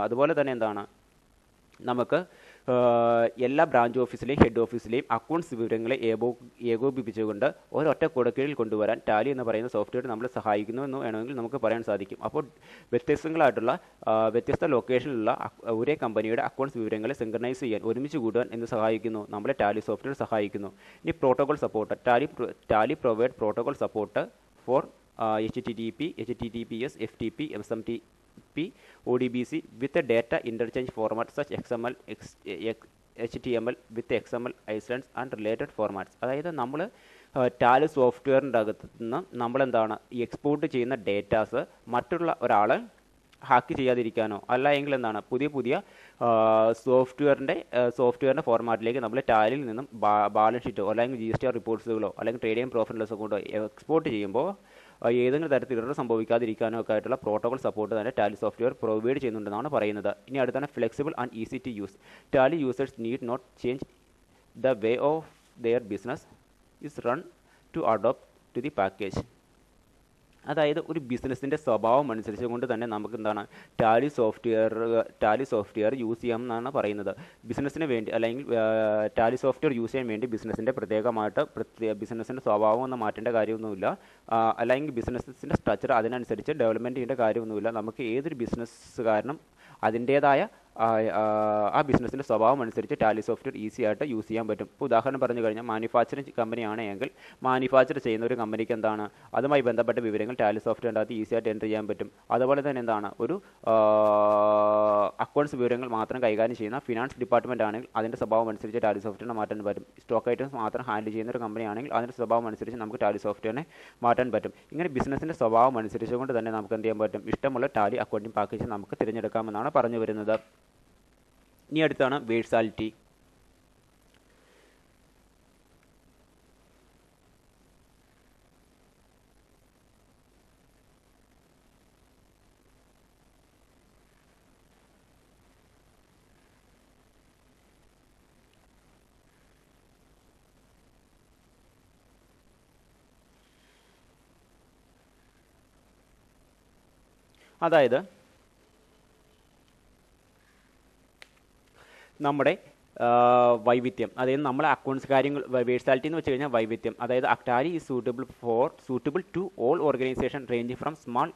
അതുപോലെ തന്നെ എന്താണ് നമുക്ക് എല്ലാ ബ്രാഞ്ച് ഓഫീസിലെയും ഹെഡ് ഓഫീസിലെയും അക്കൗണ്ട്സ് വിവരങ്ങളെ ഏകോപിപ്പിച്ചുകൊണ്ട് ഒരൊറ്റ കുടക്കീഴിൽ കൊണ്ടുവരാൻ ടാലി എന്ന് പറയുന്ന സോഫ്റ്റ്വെയർ നമ്മളെ സഹായിക്കുന്നു എന്ന് വേണമെങ്കിൽ നമുക്ക് പറയാൻ സാധിക്കും. അപ്പോൾ വ്യത്യസ്ത ലൊക്കേഷനിലുള്ള ഒരേ കമ്പനിയുടെ അക്കൗണ്ട്സ് വിവരങ്ങളെ സിങ്ക്രണൈസ് ചെയ്യാൻ ഒരുമിച്ച് കൂടാൻ എന്ന് സഹായിക്കുന്നു നമ്മളെ ടാലി സോഫ്റ്റ്വെയർ സഹായിക്കുന്നു. ഇനി protocol support. Tally provide protocol support for HTTP, HTTPS, FTP, SMTP, ODBC with a data interchange format such XML, HTML with XML, ISLANDs and related formats. അതായത് നമ്മൾ ടാലി സോഫ്റ്റ്വെയറിൻ്റെ അകത്ത് നിന്ന് നമ്മളെന്താണ് ഈ എക്സ്പോർട്ട് ചെയ്യുന്ന ഡേറ്റാസ് മറ്റുള്ള ഒരാൾ ഹാക്ക് ചെയ്യാതിരിക്കാനോ അല്ല എങ്കിൽ എന്താണ് പുതിയ സോഫ്റ്റ്വെയറിൻ്റെ ഫോർമാറ്റിലേക്ക് നമ്മൾ ടാലിയിൽ നിന്നും ബാലൻസ് ഷീറ്റോ അല്ലെങ്കിൽ GST റിപ്പോർട്ട്സുകളോ അല്ലെങ്കിൽ ട്രേഡിംഗ് പ്രോഫിറ്റ് ലോസോ കൊണ്ടോ എക്സ്പോർട്ട് ചെയ്യുമ്പോൾ ഏതെങ്കിലും തരത്തിൽ ഇറർ സംഭവിക്കാതിരിക്കാനോ ഒക്കെ ആയിട്ടുള്ള പ്രോട്ടോകോൾ സപ്പോർട്ട് തന്നെ ടാലി സോഫ്റ്റ്വെയർ പ്രൊവൈഡ് ചെയ്യുന്നുണ്ടെന്നാണ് പറയുന്നത്. ഇനി അടുത്താണ് flexible and easy to use. Tally users need not change the way of their business is run to adopt to the package. അതായത് ഒരു ബിസിനസ്സിൻ്റെ സ്വഭാവം അനുസരിച്ച് കൊണ്ട് തന്നെ നമുക്ക് എന്താണ് ടാലി സോഫ്റ്റ്വെയർ യൂസ് ചെയ്യാമെന്നാണ് പറയുന്നത്. ബിസിനസ്സിന് വേണ്ടി അല്ലെങ്കിൽ ടാലി സോഫ്റ്റ്വെയർ യൂസ് ചെയ്യാൻ വേണ്ടി ബിസിനസ്സിൻ്റെ ബിസിനസ്സിൻ്റെ സ്വഭാവം ഒന്നും മാറ്റേണ്ട കാര്യമൊന്നുമില്ല, അല്ലെങ്കിൽ ബിസിനസ്സിൻ്റെ സ്ട്രക്ചർ അതിനനുസരിച്ച് ഡെവലപ്മെൻറ്റ് ചെയ്യേണ്ട കാര്യമൊന്നുമില്ല. നമുക്ക് ഏതൊരു ബിസിനസ്സുകാരനും അതിൻ്റേതായ ആ ബിസിനസ്സിൻ്റെ സ്വഭാവം അനുസരിച്ച് ടാലി സോഫ്റ്റ്വെയർ ഈസി ആയിട്ട് യൂസ് ചെയ്യാൻ പറ്റും. ഇപ്പോൾ ഉദാഹരണം പറഞ്ഞു കഴിഞ്ഞാൽ മാനുഫാക്ചറിങ് കമ്പനിയാണെങ്കിൽ മാനുഫാക്ചർ ചെയ്യുന്ന ഒരു കമ്പനിക്ക് എന്താണ് അതുമായി ബന്ധപ്പെട്ട വിവരങ്ങൾ ടാലി സോഫ്റ്റ്വെയറിൻ്റെ അകത്ത് ഈസി ആയിട്ട് എൻ്റർ ചെയ്യാൻ പറ്റും. അതുപോലെ തന്നെ എന്താണ് ഒരു അക്കൗണ്ട്സ് വിവരങ്ങൾ മാത്രം കൈകാര്യം ചെയ്യുന്ന ഫിനാൻസ് ഡിപ്പാർട്ട്മെൻറ്റ് ആണെങ്കിൽ അതിൻ്റെ സ്വഭാവം അനുസരിച്ച് ടാലി സോഫ്റ്റ്വെയറിനെ മാറ്റാൻ പറ്റും. സ്റ്റോക്ക് ഐറ്റംസ് മാത്രം ഹാൻഡിൽ ചെയ്യുന്ന ഒരു കമ്പനി ആണെങ്കിൽ അതിൻ്റെ സ്വഭാവം അനുസരിച്ച് നമുക്ക് ടാലി സോഫ്റ്റ്വെയറിനെ മാറ്റാൻ പറ്റും. ഇങ്ങനെ ബിസിനസ്സിൻ്റെ സ്വഭാവം അനുസരിച്ചുകൊണ്ട് തന്നെ നമുക്ക് എന്ത് ചെയ്യാൻ പറ്റും, ഇഷ്ടമുള്ള ടാലി അക്കൗണ്ടിങ് പാക്കേജ് നമുക്ക് തിരഞ്ഞെടുക്കാമെന്നാണ് പറഞ്ഞു വരുന്നത്. ഇനി അടുത്താണ് വേഴ്സാലിറ്റി. അതായത് നമ്മുടെ വൈവിധ്യം, അതായത് നമ്മളെ അക്കൗണ്ട്സ് കാര്യങ്ങൾ വേഴ്സാലിറ്റി എന്ന് വെച്ച് കഴിഞ്ഞാൽ വൈവിധ്യം. അതായത് Tally is suitable to all organisation range from small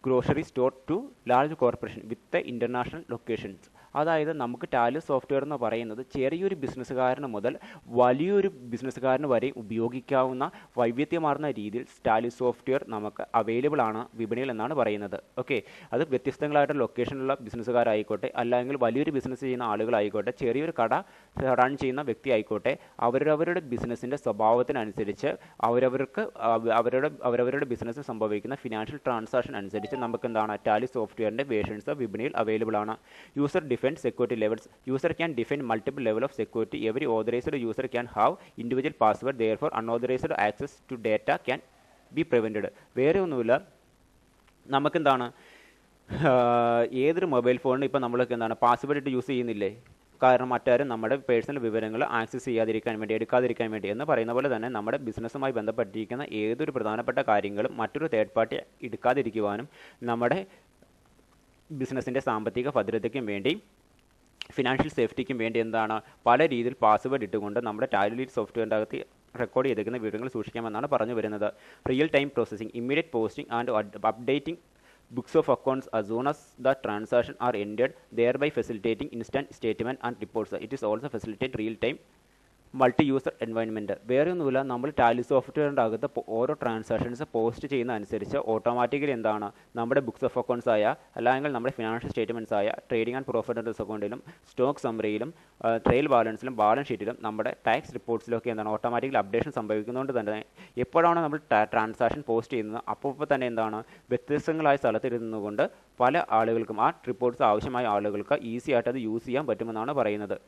grocery store to large corporation with international locations. അതായത് നമുക്ക് ടാലി സോഫ്റ്റ്വെയർ എന്ന് പറയുന്നത് ചെറിയൊരു ബിസിനസ്സുകാരന് മുതൽ വലിയൊരു ബിസിനസ്സുകാരന് വരെ ഉപയോഗിക്കാവുന്ന വൈവിധ്യമാർന്ന രീതിയിൽ ടാലി സോഫ്റ്റ്വെയർ നമുക്ക് അവൈലബിൾ ആണ് വിപണിയിൽ എന്നാണ് പറയുന്നത്. ഓക്കെ, അത് വ്യത്യസ്തങ്ങളായിട്ടുള്ള ലൊക്കേഷനിലുള്ള ബിസിനസ്സുകാരായിക്കോട്ടെ, അല്ലെങ്കിൽ വലിയൊരു ബിസിനസ് ചെയ്യുന്ന ആളുകളായിക്കോട്ടെ, ചെറിയൊരു കട റൺ ചെയ്യുന്ന വ്യക്തി ആയിക്കോട്ടെ, അവരവരുടെ ബിസിനസ്സിൻ്റെ സ്വഭാവത്തിനനുസരിച്ച് അവരവരുടെ ബിസിനസ്സിൽ സംഭവിക്കുന്ന ഫിനാൻഷ്യൽ ട്രാൻസാക്ഷൻ അനുസരിച്ച് നമുക്ക് എന്താണ് ടാലി സോഫ്റ്റ്വെയറിൻ്റെ വേർഷൻസ് വിപണിയിൽ അവൈലബിൾ ആണ്. User defined security levels. User can define multiple level of security. Every authorised user can have individual password. Therefore unauthorised access to data can be prevented. വേറെ ഒന്നുമില്ല, നമുക്കെന്താണ് ഏതൊരു മൊബൈൽ ഫോണിന് ഇപ്പോൾ നമ്മൾക്ക് എന്താണ് പാസ്വേഡ് ഇട്ട് യൂസ് ചെയ്യുന്നില്ലേ, കാരണം മറ്റാരും നമ്മുടെ പേഴ്സണൽ വിവരങ്ങൾ ആക്സസ് ചെയ്യാതിരിക്കാൻ വേണ്ടി, എടുക്കാതിരിക്കാൻ വേണ്ടി എന്ന് പറയുന്ന പോലെ തന്നെ നമ്മുടെ ബിസിനസ്സുമായി ബന്ധപ്പെട്ടിരിക്കുന്ന ഏതൊരു പ്രധാനപ്പെട്ട കാര്യങ്ങളും മറ്റൊരു തേർഡ് പാർട്ടി എടുക്കാതിരിക്കുവാനും നമ്മുടെ ബിസിനസ്സിൻ്റെ സാമ്പത്തിക ഭദ്രതയ്ക്കും വേണ്ടി, ഫിനാൻഷ്യൽ സേഫ്റ്റിക്കും വേണ്ടി എന്താണ് പല രീതിയിൽ പാസ്വേഡ് ഇട്ടുകൊണ്ട് നമ്മുടെ ടാലി സോഫ്റ്റ്വെയറിൻ്റെ അകത്ത് റെക്കോർഡ് ചെയ്തിരിക്കുന്ന വിവരങ്ങൾ സൂക്ഷിക്കാമെന്നാണ് പറഞ്ഞു വരുന്നത്. Real time processing, immediate posting and updating books of accounts as soon as the transactions are ended, thereby facilitating instant statement and reports. It is also facilitate real time multi user environment. വേറെ ഒന്നുമില്ല, നമ്മൾ Tally സോഫ്റ്റ്വെയറിൻ്റെ അകത്ത് ഓരോ transactions post ചെയ്യുന്ന അനുസരിച്ച് automatically എന്താണ് നമ്മുടെ ബുക്സ് ഓഫ് അക്കൗണ്ട്സ് ആയ, അല്ലെങ്കിൽ നമ്മുടെ ഫിനാൻഷ്യൽ സ്റ്റേറ്റ്മെൻറ്റ്സ് ആയ trading and profit and loss അക്കൗണ്ടിലും സ്റ്റോക്ക് സമ്മറിയിലും ട്രയൽ ബാലൻസിലും ബാലൻസ് ഷീറ്റിലും നമ്മുടെ ടാക്സ് റിപ്പോർട്ട്സിലൊക്കെ എന്താണ് ഓട്ടോമാറ്റിക്കലി അപ്ഡേഷൻ സംഭവിക്കുന്നതുകൊണ്ട് തന്നെ എപ്പോഴാണ് നമ്മൾ ട്രാൻസാക്ഷൻ പോസ്റ്റ് ചെയ്യുന്നത് അപ്പോൾ തന്നെ എന്താണ് വ്യത്യസ്തങ്ങളായ സ്ഥലത്തിരുന്നു കൊണ്ട് പല ആളുകൾക്കും ആ റിപ്പോർട്ട്സ് ആവശ്യമായ ആളുകൾക്ക് ഈസി ആയിട്ട് അത് യൂസ് ചെയ്യാൻ പറ്റുമെന്നാണ് പറയുന്നത്.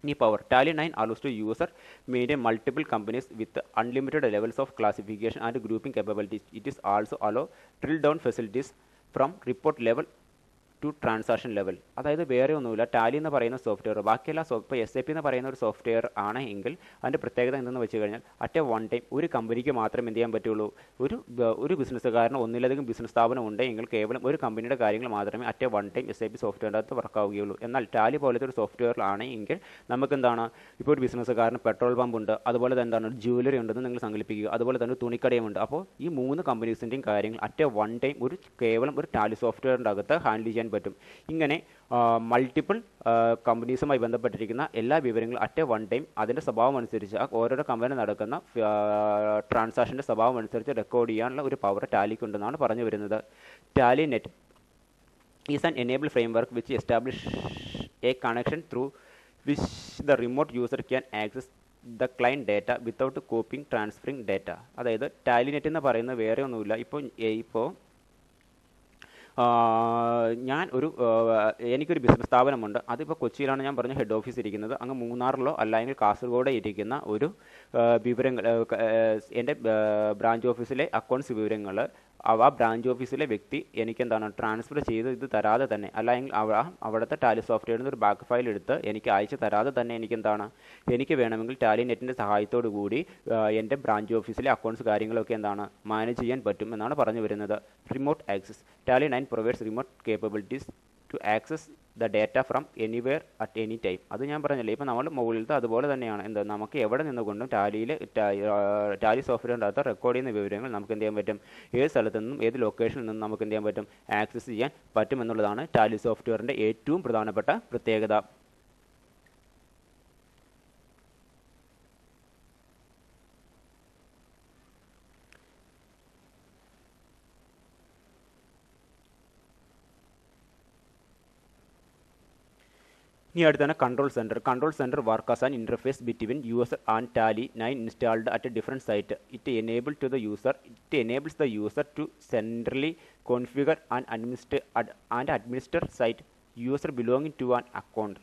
Ni power. Tally 9 allows to user maintain multiple companies with unlimited levels of classification and grouping capabilities. It is also allow drill down facilities from report level to transaction level. അതായത് വേറെ ഒന്നുമില്ല, Tally എന്ന് പറയുന്ന software ബാക്കിയെല്ലാം ഇപ്പോൾ SAP എന്ന് പറയുന്ന ഒരു സോഫ്റ്റ്വെയർ ആണ് എങ്കിൽ അതിൻ്റെ പ്രത്യേകത എന്തെന്ന് വെച്ച് കഴിഞ്ഞാൽ അറ്റ് വൺ ടൈം ഒരു കമ്പനിക്ക് മാത്രം എന്ത് ചെയ്യാൻ പറ്റുള്ളൂ, ഒരു ബിസിനസ്സുകാരന് ഒന്നിലധികം ബിസിനസ് സ്ഥാപനം ഉണ്ടെങ്കിൽ കേവലം ഒരു കമ്പനിയുടെ കാര്യങ്ങൾ മാത്രമേ അറ്റ് വൺ ടൈം SAP സോഫ്റ്റ്വെയറിൻ്റെ അകത്ത് വർക്കാവുകയുള്ളൂ. എന്നാൽ ടാലി പോലത്തെ ഒരു സോഫ്റ്റ്വെയറിലാണ് എങ്കിൽ നമുക്ക് എന്താണ് ഇപ്പോൾ ഒരു ബിസിനസ്സുകാരന് പെട്രോൾ പമ്പ് ഉണ്ട്, അതുപോലെ തന്നെ എന്താണ് ജ്വല്ലറി ഉണ്ടെന്ന് നിങ്ങൾ സങ്കല്പിക്കുക, അതുപോലെ തന്നെ തുണിക്കടയുമുണ്ട്. അപ്പോൾ ഈ 3 കമ്പനീസിൻ്റെയും കാര്യങ്ങൾ അറ്റ് വൺ ടൈം കേവലം ഒരു ടാലി സോഫ്റ്റ്വെയറിൻ്റെ അകത്ത് ഹാൻഡിൽ ചെയ്യാൻ പറ്റും. ഇങ്ങനെ മൾട്ടിപ്പിൾ കമ്പനീസുമായി ബന്ധപ്പെട്ടിരിക്കുന്ന എല്ലാ വിവരങ്ങളും അറ്റ് വൺ ടൈം അതിൻ്റെ സ്വഭാവം അനുസരിച്ച് ഓരോരോ കമ്പനി നടക്കുന്ന ട്രാൻസാക്ഷൻ്റെ സ്വഭാവം അനുസരിച്ച് റെക്കോർഡ് ചെയ്യാനുള്ള ഒരു പവർ ടാലിക്കുണ്ടെന്നാണ് പറഞ്ഞു വരുന്നത്. Tally net is an enable framework which establish A connection through which the remote user can access the client data without coping transferring data. അതായത് ടാലിനെറ്റ് എന്ന് പറയുന്നത് വേറെ ഒന്നുമില്ല. ഇപ്പോൾ ഞാൻ എനിക്കൊരു ബിസിനസ് സ്ഥാപനമുണ്ട്. അതിപ്പോൾ കൊച്ചിയിലാണ് ഞാൻ പറഞ്ഞ ഹെഡ് ഓഫീസ് ഇരിക്കുന്നത്. അങ്ങ് മൂന്നാറിലോ അല്ലെങ്കിൽ കാസർഗോഡോ ഇരിക്കുന്ന ഒരു വിവരങ്ങൾ, എൻ്റെ ബ്രാഞ്ച് ഓഫീസിലെ അക്കൗണ്ട്സ് വിവരങ്ങൾ ആ ബ്രാഞ്ച് ഓഫീസിലെ വ്യക്തി എനിക്കെന്താണ് ട്രാൻസ്ഫർ ചെയ്ത് ഇത് തരാതെ തന്നെ, അല്ലെങ്കിൽ അവിടുത്തെ ടാലി സോഫ്റ്റ്വെയറിൽ നിന്ന് ഒരു ബാക്ക് ഫയൽ എടുത്ത് എനിക്ക് അയച്ചു തരാതെ തന്നെ എനിക്ക് വേണമെങ്കിൽ ടാലി നെറ്റിൻ്റെ സഹായത്തോടു കൂടി എൻ്റെ ബ്രാഞ്ച് ഓഫീസിലെ അക്കൗണ്ട്സ് കാര്യങ്ങളൊക്കെ മാനേജ് ചെയ്യാൻ പറ്റും എന്നാണ് പറഞ്ഞു വരുന്നത്. Remote access. Tally 9 provides remote capabilities to access the data from anywhere at any time. അത് ഞാൻ പറഞ്ഞില്ലേ, ഇപ്പോൾ നമ്മൾ മുകളിലത്തെ അതുപോലെ തന്നെയാണ്. നമുക്ക് എവിടെ നിന്നുകൊണ്ടും ടാലി സോഫ്റ്റ്വെയറിൻ്റെ അകത്ത് റെക്കോർഡ് ചെയ്യുന്ന വിവരങ്ങൾ നമുക്ക് എന്ത് ചെയ്യാൻ പറ്റും, ഏത് സ്ഥലത്തു നിന്നും ഏത് ലൊക്കേഷനിൽ നിന്നും നമുക്ക് എന്ത് ചെയ്യാൻ പറ്റും, ആക്സസ് ചെയ്യാൻ പറ്റും എന്നുള്ളതാണ് ടാലി സോഫ്റ്റ്വെയറിൻ്റെ ഏറ്റവും പ്രധാനപ്പെട്ട പ്രത്യേകത. ഇനി അടുത്താണ് control centre. Control centre work as an interface between user and Tally 9 installed at a different site. It enables the user to centrally configure and administer site user belonging to an account.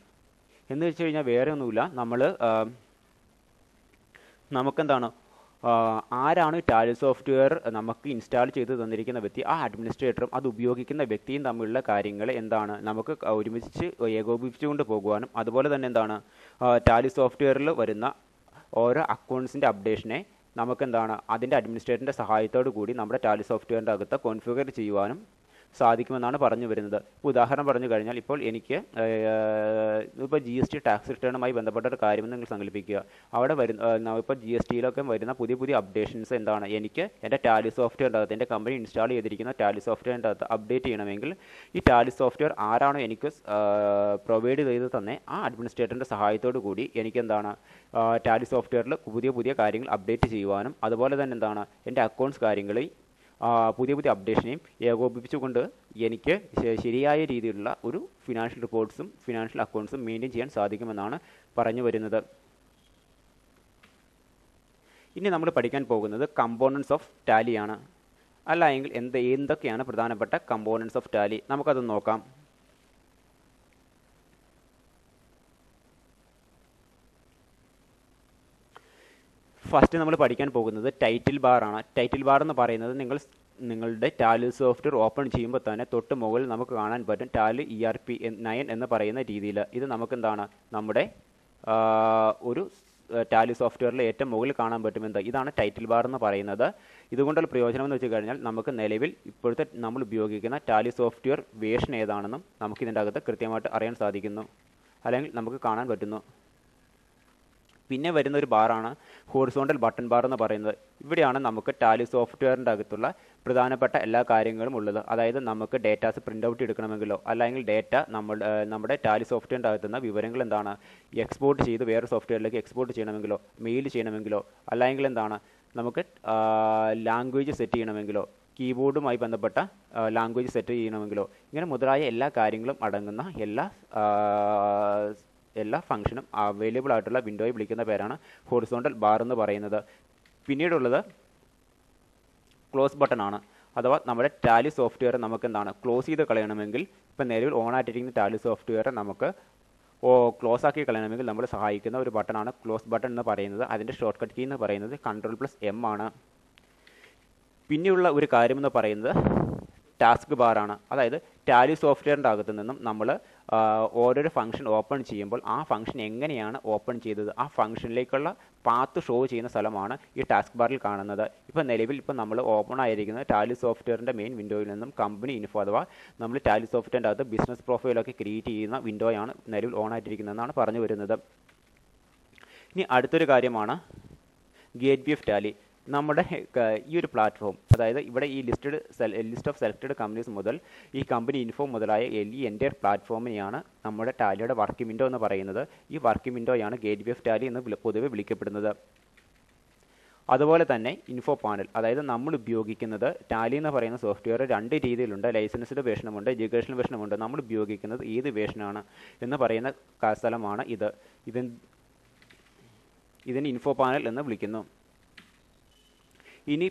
എന്ന് വെച്ച് കഴിഞ്ഞാൽ വേറെ ഒന്നുമില്ല, നമുക്കെന്താണ്, ആരാണ് Tally software നമുക്ക് install ചെയ്ത് തന്നിരിക്കുന്ന വ്യക്തി, ആ അഡ്മിനിസ്ട്രേറ്ററും അത് ഉപയോഗിക്കുന്ന വ്യക്തിയും തമ്മിലുള്ള കാര്യങ്ങൾ നമുക്ക് ഒരുമിച്ച് ഏകോപിപ്പിച്ചുകൊണ്ട് പോകുവാനും, അതുപോലെ തന്നെ ടാലി സോഫ്റ്റ്വെയറിൽ വരുന്ന ഓരോ അക്കൗണ്ട്സിൻ്റെ അപ്ഡേഷനെ അതിൻ്റെ അഡ്മിനിസ്ട്രേറ്ററിൻ്റെ സഹായത്തോടു കൂടി നമ്മുടെ ടാലി സോഫ്റ്റ്വെയറിൻ്റെ അകത്ത് കോൺഫിഗർ ചെയ്യുവാനും സാധിക്കുമെന്നാണ് പറഞ്ഞു വരുന്നത്. ഉദാഹരണം പറഞ്ഞു കഴിഞ്ഞാൽ, ഇപ്പോൾ GST ടാക്സ് റിട്ടേണുമായി ബന്ധപ്പെട്ട ഒരു കാര്യമെന്ന് നിങ്ങൾ സങ്കല്പിക്കുക. അവിടെ ഇപ്പോൾ GSTയിലൊക്കെ വരുന്ന പുതിയ അപ്ഡേഷൻസ് എനിക്ക് എൻ്റെ ടാലി സോഫ്റ്റ്വെയറിൻ്റെ അകത്ത്, എൻ്റെ കമ്പനി ഇൻസ്റ്റാൾ ചെയ്തിരിക്കുന്ന ടാലി സോഫ്റ്റ്വെയറിൻ്റെ അകത്ത് അപ്ഡേറ്റ് ചെയ്യണമെങ്കിൽ ഈ ടാലി സോഫ്റ്റ്വെയർ ആരാണോ എനിക്ക് പ്രൊവൈഡ് ചെയ്ത് തന്നെ ആ അഡ്മിനിസ്ട്രേറ്ററിൻ്റെ സഹായത്തോടു കൂടി എനിക്ക് ടാലി സോഫ്റ്റ്വെയറിൽ പുതിയ കാര്യങ്ങൾ അപ്ഡേറ്റ് ചെയ്യുവാനും, അതുപോലെ തന്നെ എൻ്റെ അക്കൗണ്ട്സ് കാര്യങ്ങളിൽ പുതിയ അപ്ഡേഷനെയും ഏകോപിപ്പിച്ചുകൊണ്ട് എനിക്ക് ശരിയായ രീതിയിലുള്ള ഒരു ഫിനാൻഷ്യൽ റിപ്പോർട്ട്സും ഫിനാൻഷ്യൽ അക്കൗണ്ട്സും മെയിൻറ്റെയിൻ ചെയ്യാൻ സാധിക്കുമെന്നാണ് പറഞ്ഞു വരുന്നത്. ഇനി നമ്മൾ പഠിക്കാൻ പോകുന്നത് കമ്പോണൻസ് ഓഫ് ടാലിയാണ്. അല്ലെങ്കിൽ എന്തൊക്കെയാണ് പ്രധാനപ്പെട്ട കമ്പോണൻസ് ഓഫ് ടാലി, നമുക്കത് നോക്കാം. ഫസ്റ്റ് നമ്മൾ പഠിക്കാൻ പോകുന്നത് ടൈറ്റിൽ ബാർ ആണ്. ടൈറ്റിൽ ബാർ എന്ന് പറയുന്നത് നിങ്ങളുടെ ടാലി സോഫ്റ്റ്വെയർ ഓപ്പൺ ചെയ്യുമ്പോൾ തന്നെ തൊട്ട് മുകളിൽ നമുക്ക് കാണാൻ പറ്റും ടാലി ERP 9 എന്ന് പറയുന്ന രീതിയിൽ. ഇത് നമ്മുടെ ഒരു ടാലി സോഫ്റ്റ്വെയറിൽ ഏറ്റവും മുകളിൽ കാണാൻ പറ്റും. ഇതാണ് ടൈറ്റിൽ ബാർ എന്ന് പറയുന്നത്. ഇതുകൊണ്ടുള്ള പ്രയോജനം എന്ന് വെച്ച് കഴിഞ്ഞാൽ, നമുക്ക് നിലവിൽ ഇപ്പോഴത്തെ നമ്മൾ ഉപയോഗിക്കുന്ന ടാലി സോഫ്റ്റ്വെയർ വേർഷൻ ഏതാണെന്നും നമുക്ക് ഇതിൻ്റെ അകത്ത് കൃത്യമായിട്ട് അറിയാൻ സാധിക്കുന്നു, അല്ലെങ്കിൽ നമുക്ക് കാണാൻ പറ്റുന്നു. പിന്നെ വരുന്ന ഒരു ബാറാണ് ഹോറിസോണ്ടൽ ബട്ടൺ ബാർ എന്ന് പറയുന്നത്. ഇവിടെയാണ് നമുക്ക് ടാലി സോഫ്റ്റ്വെയറിൻ്റെ അകത്തുള്ള പ്രധാനപ്പെട്ട എല്ലാ കാര്യങ്ങളും ഉള്ളത്. അതായത് നമുക്ക് ഡേറ്റാസ് പ്രിൻ്റ് ഔട്ട് എടുക്കണമെങ്കിലോ, അല്ലെങ്കിൽ ഡേറ്റ നമ്മുടെ ടാലി സോഫ്റ്റ്വെയറിൻ്റെ അകത്തുന്ന വിവരങ്ങൾ എക്സ്പോർട്ട് ചെയ്ത് വേറെ സോഫ്റ്റ്വെയറിലേക്ക് എക്സ്പോർട്ട് ചെയ്യണമെങ്കിലോ, മെയിൽ ചെയ്യണമെങ്കിലോ, അല്ലെങ്കിൽ നമുക്ക് ലാംഗ്വേജ് സെറ്റ് ചെയ്യണമെങ്കിലോ, കീബോർഡുമായി ബന്ധപ്പെട്ട ലാംഗ്വേജ് സെറ്റ് ചെയ്യണമെങ്കിലോ, ഇങ്ങനെ മുതലായ എല്ലാ കാര്യങ്ങളും അടങ്ങുന്ന എല്ലാ ഫംഗ്ഷനും അവൈലബിൾ ആയിട്ടുള്ള വിൻഡോയെ വിളിക്കുന്ന പേരാണ് ഹോറിസോണ്ടൽ ബാർ എന്ന് പറയുന്നത്. പിന്നീടുള്ളത് ക്ലോസ് ബട്ടൺ ആണ്. അഥവാ നമ്മുടെ ടാലി സോഫ്റ്റ്വെയർ നമുക്ക് ക്ലോസ് ചെയ്ത് കളയണമെങ്കിൽ, ഇപ്പം നിലവിൽ ഓൺ ആയിട്ടിരിക്കുന്ന ടാലി സോഫ്റ്റ്വെയർ നമുക്ക് ക്ലോസ് ആക്കി കളയണമെങ്കിൽ നമ്മളെ സഹായിക്കുന്ന ഒരു ബട്ടണാണ് ക്ലോസ് ബട്ടൺ എന്ന് പറയുന്നത്. അതിൻ്റെ ഷോർട്ട് കട്ട് കീ എന്ന് പറയുന്നത് Ctrl+M ആണ്. പിന്നെയുള്ള ഒരു കാര്യമെന്ന് പറയുന്നത് ടാസ്ക് ബാറാണ്. അതായത് ടാലി സോഫ്റ്റ്വെയറിൻ്റെ അകത്തു നിന്നും നമ്മൾ ഓരോരോ ഫംഗ്ഷൻ ഓപ്പൺ ചെയ്യുമ്പോൾ ആ ഫംഗ്ഷൻ എങ്ങനെയാണ് ഓപ്പൺ ചെയ്തത്, ആ ഫംഗ്ഷനിലേക്കുള്ള പാത്ത് ഷോ ചെയ്യുന്ന സ്ഥലമാണ് ഈ ടാസ്ക് ബാറിൽ കാണുന്നത്. നിലവിൽ നമ്മൾ ഓപ്പൺ ആയിരിക്കുന്നത് ടാലി സോഫ്റ്റ്വെയറിൻ്റെ മെയിൻ വിൻഡോയിൽ നിന്നും കമ്പനി ഇൻഫോ, അഥവാ നമ്മൾ ടാലി സോഫ്റ്റ്വെയറിൻ്റെ അകത്ത് ബിസിനസ് പ്രൊഫൈലൊക്കെ ക്രിയേറ്റ് ചെയ്യുന്ന വിൻഡോയാണ് നിലവിൽ ഓൺ ആയിട്ടിരിക്കുന്നതെന്നാണ് പറഞ്ഞു വരുന്നത്. ഇനി അടുത്തൊരു കാര്യമാണ് ഗേറ്റ്വേ ഓഫ് ടാലി. നമ്മുടെ ഈ ഒരു പ്ലാറ്റ്ഫോം, അതായത് ഇവിടെ ഈ ലിസ്റ്റ് ഓഫ് സെലക്റ്റഡ് കമ്പനീസ് മുതൽ ഈ കമ്പനി ഇൻഫോ മുതലായ ഈ എൻ്റെ പ്ലാറ്റ്ഫോമിനെയാണ് നമ്മുടെ ടാലിയുടെ വർക്കിംഗ് വിൻഡോ എന്ന് പറയുന്നത്. ഈ വർക്കിംഗ് വിൻഡോയാണ് ഗേറ്റ്വേ ഓഫ് ടാലി എന്ന് പൊതുവെ വിളിക്കപ്പെടുന്നത്. അതുപോലെ തന്നെ ഇൻഫോ പാനൽ, അതായത് നമ്മൾ ഉപയോഗിക്കുന്നത് ടാലി എന്ന് പറയുന്ന സോഫ്റ്റ്വെയർ രണ്ട് രീതിയിലുണ്ട്. ലൈസൻസ്ഡ് വേർഷനുമുണ്ട്, എഡ്യൂക്കേഷണൽ വേർഷനുമുണ്ട്. നമ്മൾ ഉപയോഗിക്കുന്നത് ഏത് വേർഷനാണ് എന്ന് പറയുന്ന സ്ഥലമാണ് ഇത്. ഇതിന് ഇൻഫോ പാനൽ എന്ന് വിളിക്കുന്നു. ഇനി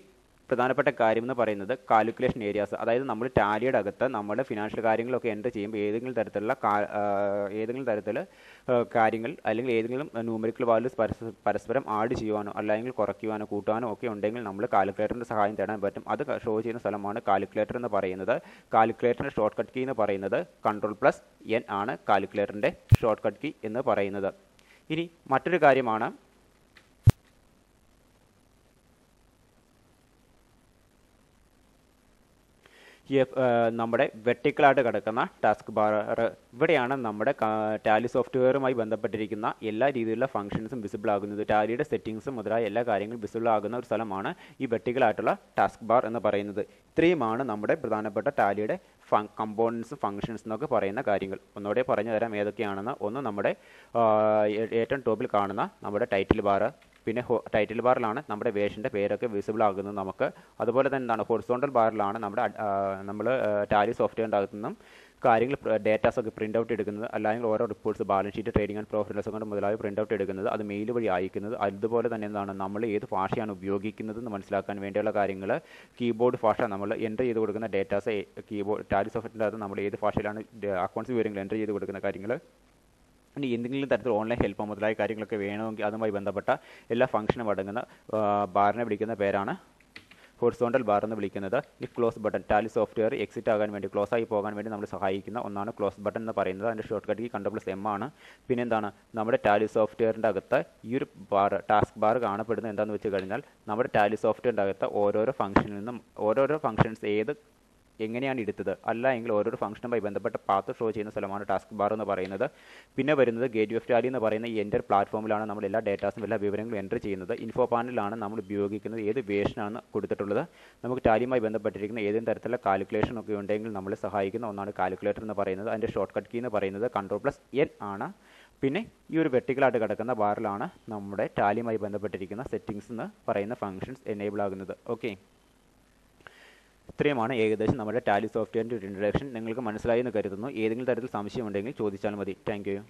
പ്രധാനപ്പെട്ട കാര്യം എന്ന് പറയുന്നത് കാൽക്കുലേഷൻ ഏരിയാസ്. അതായത് നമ്മൾ ടാലിയുടെ അകത്ത് നമ്മുടെ ഫിനാൻഷ്യൽ കാര്യങ്ങളൊക്കെ എൻ്റർ ചെയ്യുമ്പോൾ ഏതെങ്കിലും തരത്തിൽ കാര്യങ്ങൾ അല്ലെങ്കിൽ ഏതെങ്കിലും ന്യൂമറിക്കൽ വാല്യൂസ് പരസ്പരം ആഡ് ചെയ്യുവാനോ അല്ലെങ്കിൽ കുറയ്ക്കുവാനോ കൂട്ടുവാനോ ഒക്കെ ഉണ്ടെങ്കിൽ നമ്മൾ കാൽക്കുലേറ്ററിൻ്റെ സഹായം തേടാൻ പറ്റും. അത് ഷോ ചെയ്യുന്ന സ്ഥലമാണ് കാൽക്കുലേറ്റർ എന്ന് പറയുന്നത്. കാൽക്കുലേറ്ററിൻ്റെ ഷോർട്ട് കട്ട് കീ എന്ന് പറയുന്നത് Ctrl+N ആണ് കാൽക്കുലേറ്ററിൻ്റെ ഷോർട്ട് കട്ട് കീ എന്ന് പറയുന്നത്. ഇനി മറ്റൊരു കാര്യമാണ് നമ്മുടെ വെർട്ടിക്കലായിട്ട് കിടക്കുന്ന ടാസ്ക് ബാർ. ഇവിടെയാണ് നമ്മുടെ ടാലി സോഫ്റ്റ്വെയറുമായി ബന്ധപ്പെട്ടിരിക്കുന്ന എല്ലാ രീതിയിലുള്ള ഫംഗ്ഷൻസും വിസിബിൾ ആകുന്നത്. ടാലിയുടെ സെറ്റിംഗ്സും മുതലായ എല്ലാ കാര്യങ്ങളും വിസിബിൾ ആകുന്ന ഒരു സ്ഥലമാണ് ഈ വെർട്ടിക്കലായിട്ടുള്ള ടാസ്ക് ബാർ എന്ന് പറയുന്നത്. ഇത്രയുമാണ് നമ്മുടെ പ്രധാനപ്പെട്ട ടാലിയുടെ കമ്പോണൻസും ഫംഗ്ഷൻസ് എന്നൊക്കെ പറയുന്ന കാര്യങ്ങൾ. ഒന്നുകൂടെ പറഞ്ഞു തരാം ഏതൊക്കെയാണെന്ന്. ഒന്ന് നമ്മുടെ ഏറ്റവും ടോപ്പിൽ കാണുന്ന നമ്മുടെ ടൈറ്റിൽ ബാർ. പിന്നെ ടൈറ്റിൽ ബാറിലാണ് നമ്മുടെ വേഷൻ്റെ പേരൊക്കെ വിസിബിൾ ആകുന്നത് നമുക്ക്. അതുപോലെ തന്നെ എന്താണ് ഹൊറിസോണ്ടൽ ബാറിലാണ് നമ്മൾ ടാലി സോഫ്റ്റ്വെയറിൻ്റെ അകത്തു നിന്നും കാര്യങ്ങൾ ഡേറ്റാസൊക്കെ പ്രിൻ്റ് ഔട്ട് എടുക്കുന്നത്, അല്ലെങ്കിൽ ഓരോ reports balance sheet trading and profit loss account മുതലായ പ്രിൻ്റ് ഔട്ട് എടുക്കുന്നത്, അത് മെയിൽ വഴി അയക്കുന്നത്. അതുപോലെ തന്നെ എന്താണ് നമ്മൾ ഏത് ഭാഷയാണ് ഉപയോഗിക്കുന്നത് എന്ന് മനസ്സിലാക്കാൻ വേണ്ടിയുള്ള കാര്യങ്ങൾ. കീബോർഡ് ഭാഷ നമ്മൾ എൻ്റർ ചെയ്ത് കൊടുക്കുന്ന ഡേറ്റാസ് ടാലി സോഫ്റ്റ്വെയറിൻ്റെ അകത്ത് നമ്മൾ ഏത് ഭാഷയിലാണ് അക്കൗണ്ട്സ് വിവരങ്ങൾ എൻ്റർ ചെയ്ത് കൊടുക്കുന്ന കാര്യങ്ങൾ. ഇനി എന്തെങ്കിലും തരത്തിൽ ഓൺലൈൻ ഹെൽപ്പോ മുതലായ കാര്യങ്ങളൊക്കെ വേണമെങ്കിൽ അതുമായി ബന്ധപ്പെട്ട എല്ലാ ഫംഗ്ഷനും അടങ്ങുന്ന ബാറിനെ വിളിക്കുന്ന പേരാണ് ഹൊറിസോണ്ടൽ ബാർ എന്ന് വിളിക്കുന്നത്. ഈ close button Tally software exit ആകാൻ വേണ്ടി, ക്ലോസ് ആയി പോകാൻ വേണ്ടി നമ്മൾ സഹായിക്കുന്ന ഒന്നാണ് ക്ലോസ് ബട്ടൺ എന്ന് പറയുന്നത്. അതിൻ്റെ ഷോർട്ട് കട്ട് കീ Ctrl+M ആണ്. പിന്നെ എന്താണ് നമ്മുടെ ടാലി സോഫ്റ്റ്വെയറിൻ്റെ അകത്ത് ഈ ഒരു ടാസ്ക് ബാർ കാണപ്പെടുന്നത് എന്താണെന്ന് വെച്ച് കഴിഞ്ഞാൽ നമ്മുടെ ടാലി സോഫ്റ്റ്വെയറിൻ്റെ അകത്ത് ഓരോരോ ഫംഗ്ഷനിൽ നിന്നും ഓരോരോ ഫംഗ്ഷൻസ് എങ്ങനെയാണ് എടുത്തത് അല്ല എങ്കിൽ ഓരോരോ ഫംഗ്ഷനുമായി ബന്ധപ്പെട്ട പാത്ത് ഷോ ചെയ്യുന്ന സ്ഥലമാണ് ടാസ്ക് ബാർ എന്ന് പറയുന്നത്. പിന്നെ വരുന്നത് ഗേറ്റ്വേ ഓഫ് ടാലി എന്ന് പറയുന്ന ഈ എൻ്റർ പ്ലാറ്റ്ഫോമിലാണ് നമ്മൾ എല്ലാ ഡേറ്റാസും എല്ലാ വിവരങ്ങളും എൻ്റർ ചെയ്യുന്നത്. ഇൻഫോ പാനലിലാണ് നമ്മൾ ഉപയോഗിക്കുന്നത് ഏത് വേഷനാണ് കൊടുത്തിട്ടുള്ളത്. നമുക്ക് ടാലിയുമായി ബന്ധപ്പെട്ടിരിക്കുന്ന ഏതെങ്കിലും തരത്തിലുള്ള കാൽക്കുലേഷൻ ഒക്കെ ഉണ്ടെങ്കിൽ നമ്മളെ സഹായിക്കുന്ന ഒന്നാണ് കാൽക്കുലേറ്റർ എന്ന് പറയുന്നത്. അതിൻ്റെ ഷോർട്ട് കട്ട് കീ എന്ന് പറയുന്നത് Ctrl+N ആണ്. പിന്നെ ഈ ഒരു വെർട്ടിക്കലായിട്ട് കിടക്കുന്ന ബാറിലാണ് നമ്മുടെ ടാലിയുമായി ബന്ധപ്പെട്ടിരിക്കുന്ന സെറ്റിംഗ്സ് എന്ന് പറയുന്ന ഫംഗ്ഷൻസ് എനേബിൾ ആകുന്നത്. ഓക്കെ, ഇത്രയുമാണ് ഏകദേശം നമ്മുടെ ടാലി സോഫ്റ്റ്വെയറിൻ്റെ ഒരു ഇൻട്രൊഡക്ഷൻ. നിങ്ങൾക്ക് മനസ്സിലായി എന്ന് കരുതുന്നു. ഏതെങ്കിലും തരത്തിൽ സംശയമുണ്ടെങ്കിൽ ചോദിച്ചാൽ മതി. Thank you.